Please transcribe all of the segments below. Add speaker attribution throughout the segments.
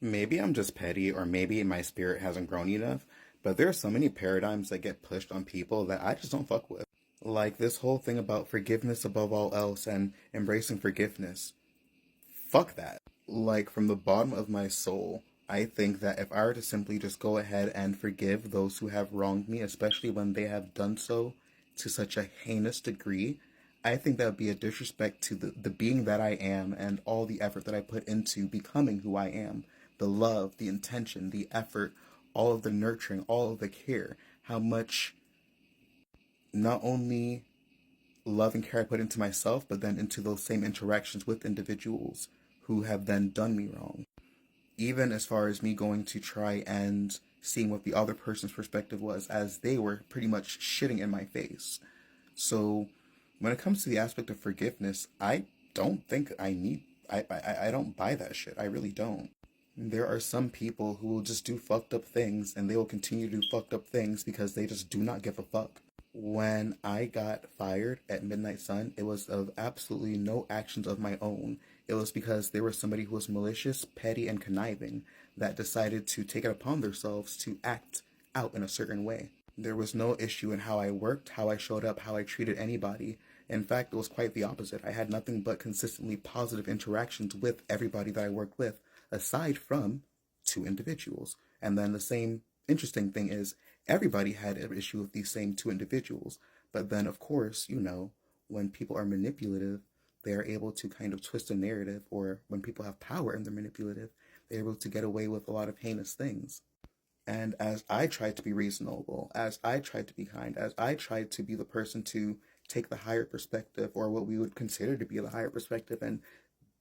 Speaker 1: Maybe I'm just petty, or maybe my spirit hasn't grown enough, but there are so many paradigms that get pushed on people that I just don't fuck with. Like this whole thing about forgiveness above all else and embracing forgiveness. Fuck that. Like, from the bottom of my soul, I think that if I were to simply just go ahead and forgive those who have wronged me, especially when they have done so to such a heinous degree, I think that would be a disrespect to the being that I am and all the effort that I put into becoming who I am. The love, the intention, the effort, all of the nurturing, all of the care, how much not only love and care I put into myself, but then into those same interactions with individuals who have then done me wrong. Even as far as me going to try and seeing what the other person's perspective was, as they were pretty much shitting in my face. So when it comes to the aspect of forgiveness, I don't think I need. I don't buy that shit. I really don't. There are some people who will just do fucked up things and they will continue to do fucked up things because they just do not give a fuck. When I got fired at Midnight Sun, it was of absolutely no actions of my own. It was because there was somebody who was malicious, petty, and conniving that decided to take it upon themselves to act out in a certain way. There was no issue in how I worked, how I showed up, how I treated anybody. In fact, it was quite the opposite. I had nothing but consistently positive interactions with everybody that I worked with, aside from two individuals. And then the same interesting thing is, everybody had an issue with these same two individuals. But then, of course, when people are manipulative, they are able to kind of twist a narrative, or when people have power and they're manipulative, they're able to get away with a lot of heinous things. And as I tried to be reasonable, as I tried to be kind, as I tried to be the person to take the higher perspective, or what we would consider to be the higher perspective, and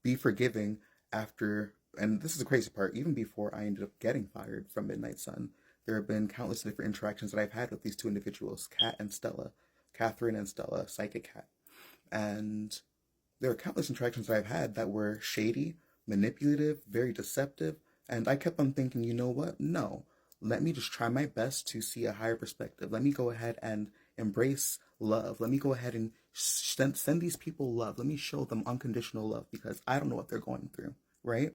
Speaker 1: be forgiving after, and this is the crazy part, even before I ended up getting fired from Midnight Sun, there have been countless different interactions that I've had with these two individuals, Kat and Stella, Catherine and Stella, Psychic Cat. And there are countless interactions that I've had that were shady, manipulative, very deceptive, and I kept on thinking, you know what? No. Let me just try my best to see a higher perspective. Let me go ahead and embrace love. Let me go ahead and send these people love. Let me show them unconditional love because I don't know what they're going through, right?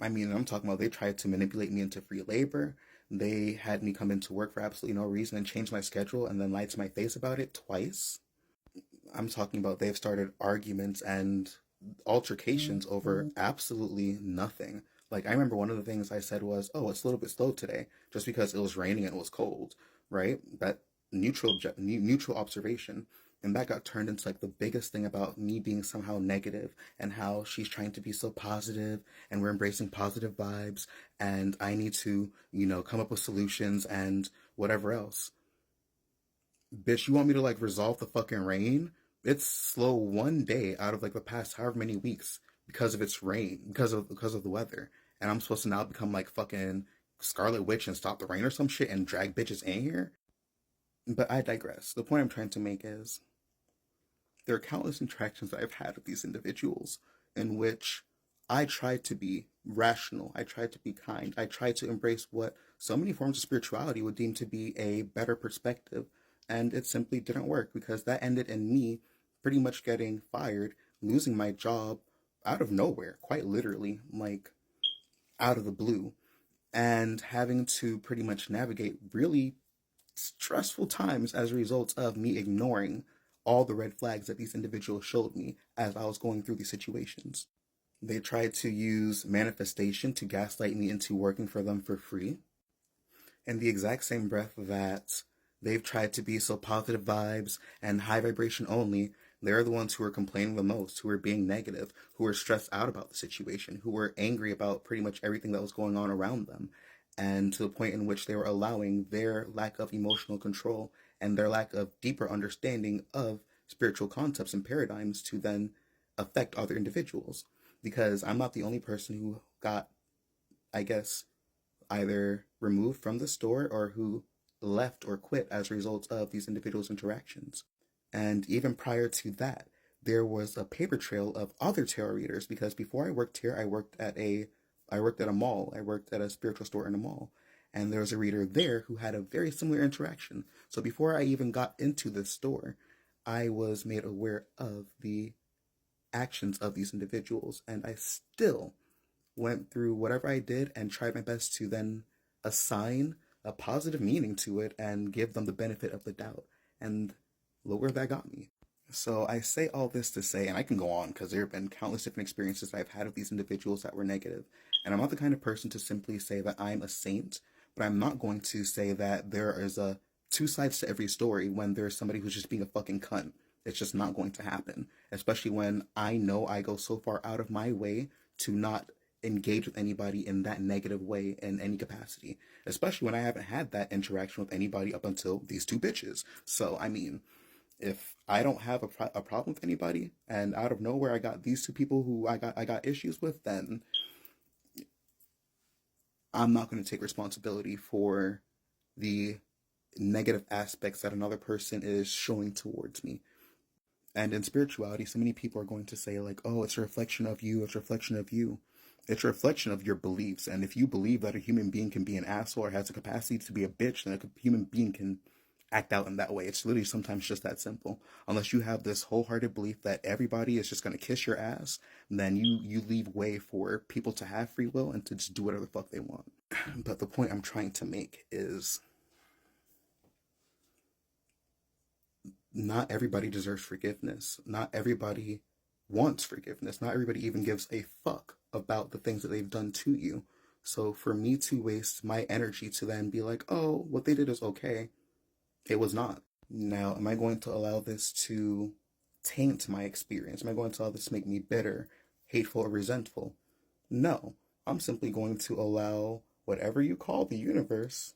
Speaker 1: I mean, I'm talking about they tried to manipulate me into free labor. They had me come into work for absolutely no reason and change my schedule and then lie to my face about it twice. I'm talking about they've started arguments and altercations over absolutely nothing. Like, I remember one of the things I said was, "Oh, it's a little bit slow today," just because it was raining and it was cold, right? That neutral observation, and that got turned into like the biggest thing about me being somehow negative, and how she's trying to be so positive, and we're embracing positive vibes, and I need to, come up with solutions and whatever else. Bitch, you want me to like resolve the fucking rain? It's slow one day out of like the past however many weeks because of its rain, because of the weather. And I'm supposed to now become like fucking Scarlet Witch and stop the rain or some shit and drag bitches in here? But I digress. The point I'm trying to make is there are countless interactions that I've had with these individuals in which I tried to be rational, I tried to be kind, I tried to embrace what so many forms of spirituality would deem to be a better perspective, and it simply didn't work because that ended in me pretty much getting fired, losing my job out of nowhere, quite literally, like out of the blue, and having to pretty much navigate really stressful times as a result of me ignoring all the red flags that these individuals showed me as I was going through these situations. They tried to use manifestation to gaslight me into working for them for free. In the exact same breath that they've tried to be so positive vibes and high vibration only, they're the ones who are complaining the most, who are being negative, who are stressed out about the situation, who were angry about pretty much everything that was going on around them, and to the point in which they were allowing their lack of emotional control and their lack of deeper understanding of spiritual concepts and paradigms to then affect other individuals. Because I'm not the only person who got, I guess, either removed from the store or who left or quit as a result of these individuals' interactions. And even prior to that, there was a paper trail of other tarot readers because before I worked here, I worked at a mall. I worked at a spiritual store in a mall. And there was a reader there who had a very similar interaction. So before I even got into the store, I was made aware of the actions of these individuals, and I still went through whatever I did and tried my best to then assign a positive meaning to it and give them the benefit of the doubt. And look where that got me. So I say all this to say, and I can go on because there have been countless different experiences I've had with these individuals that were negative. And I'm not the kind of person to simply say that I'm a saint, but I'm not going to say that there is a two sides to every story when there's somebody who's just being a fucking cunt. It's just not going to happen, especially when I know I go so far out of my way to not engage with anybody in that negative way in any capacity, especially when I haven't had that interaction with anybody up until these two bitches. So, I mean, if I don't have a problem with anybody and out of nowhere I got these two people who I got issues with, then I'm not going to take responsibility for the negative aspects that another person is showing towards me. And in spirituality, so many people are going to say, like, oh, it's a reflection of you, it's a reflection of you. It's a reflection of your beliefs. And if you believe that a human being can be an asshole or has the capacity to be a bitch, then a human being can act out in that way. It's literally sometimes just that simple. Unless you have this wholehearted belief that everybody is just going to kiss your ass, then you leave way for people to have free will and to just do whatever the fuck they want. But the point I'm trying to make is not everybody deserves forgiveness. Not everybody wants forgiveness. Not everybody even gives a fuck about the things that they've done to you. So for me to waste my energy to then be like, oh, what they did is okay, it was not. Now, am I going to allow this to taint my experience? Am I going to allow this to make me bitter, hateful, or resentful? No. I'm simply going to allow whatever you call the universe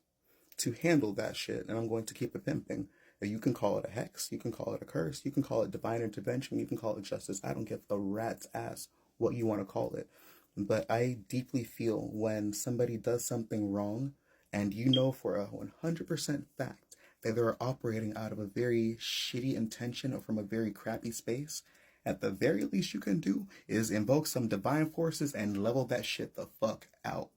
Speaker 1: to handle that shit, and I'm going to keep it pimping. You can call it a hex, you can call it a curse, you can call it divine intervention, you can call it justice. I don't give a rat's ass what you want to call it. But I deeply feel when somebody does something wrong and you know for a 100% fact that they're operating out of a very shitty intention or from a very crappy space, at the very least you can do is invoke some divine forces and level that shit the fuck out.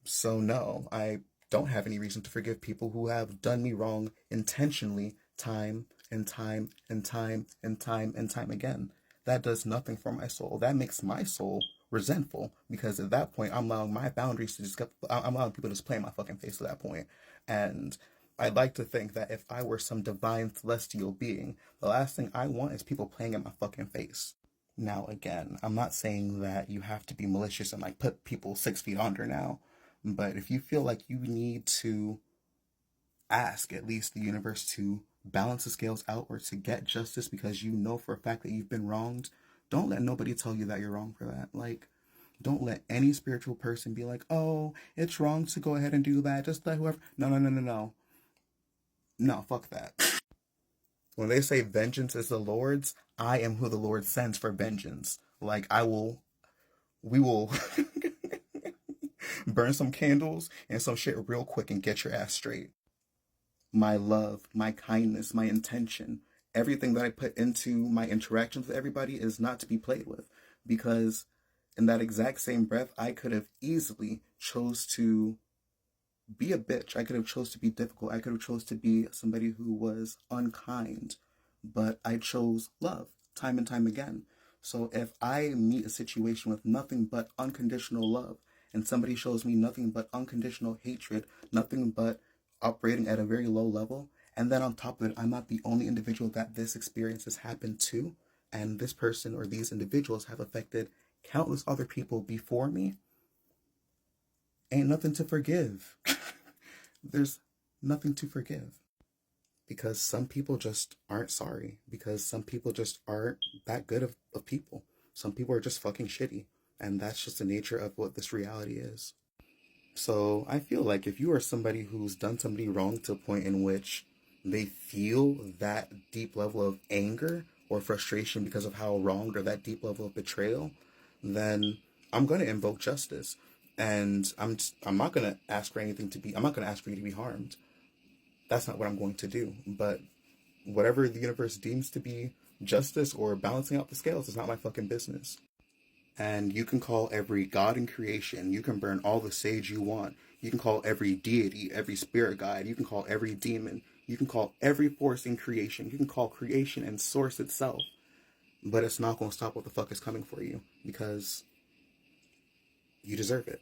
Speaker 1: So no, I don't have any reason to forgive people who have done me wrong intentionally time and time and time and time and time again. That does nothing for my soul. That makes my soul resentful because at that point I'm allowing my boundaries to just get, I'm allowing people to just play in my fucking face at that point. And I'd like to think that if I were some divine celestial being, the last thing I want is people playing in my fucking face. Now, again, I'm not saying that you have to be malicious and like put people 6 feet under now, but if you feel like you need to ask at least the universe to balance the scales out or to get justice because you know for a fact that you've been wronged, don't let nobody tell you that you're wrong for that. Like, don't let any spiritual person be like, oh, it's wrong to go ahead and do that. Just let whoever. No, no, no, no, no. No, fuck that. When they say vengeance is the Lord's, I am who the Lord sends for vengeance. Like, we will burn some candles and some shit real quick and get your ass straight. My love, my kindness, my intention, everything that I put into my interactions with everybody is not to be played with. Because in that exact same breath, I could have easily chose to be a bitch. I could have chose to be difficult. I could have chose to be somebody who was unkind. But I chose love time and time again. So if I meet a situation with nothing but unconditional love, and somebody shows me nothing but unconditional hatred, nothing but operating at a very low level, and then on top of it, I'm not the only individual that this experience has happened to, and this person or these individuals have affected countless other people before me, ain't nothing to forgive. There's nothing to forgive. Because some people just aren't sorry. Because some people just aren't that good of people. Some people are just fucking shitty. And that's just the nature of what this reality is. So I feel like if you are somebody who's done somebody wrong to a point in which they feel that deep level of anger or frustration because of how wronged or that deep level of betrayal, then I'm going to invoke justice. And I'm not going to ask for anything to be, I'm not going to ask for you to be harmed. That's not what I'm going to do. But whatever the universe deems to be justice or balancing out the scales is not my fucking business. And you can call every god in creation. You can burn all the sage you want. You can call every deity, every spirit guide. You can call every demon. You can call every force in creation. You can call creation and source itself. But it's not going to stop what the fuck is coming for you. Because You deserve it.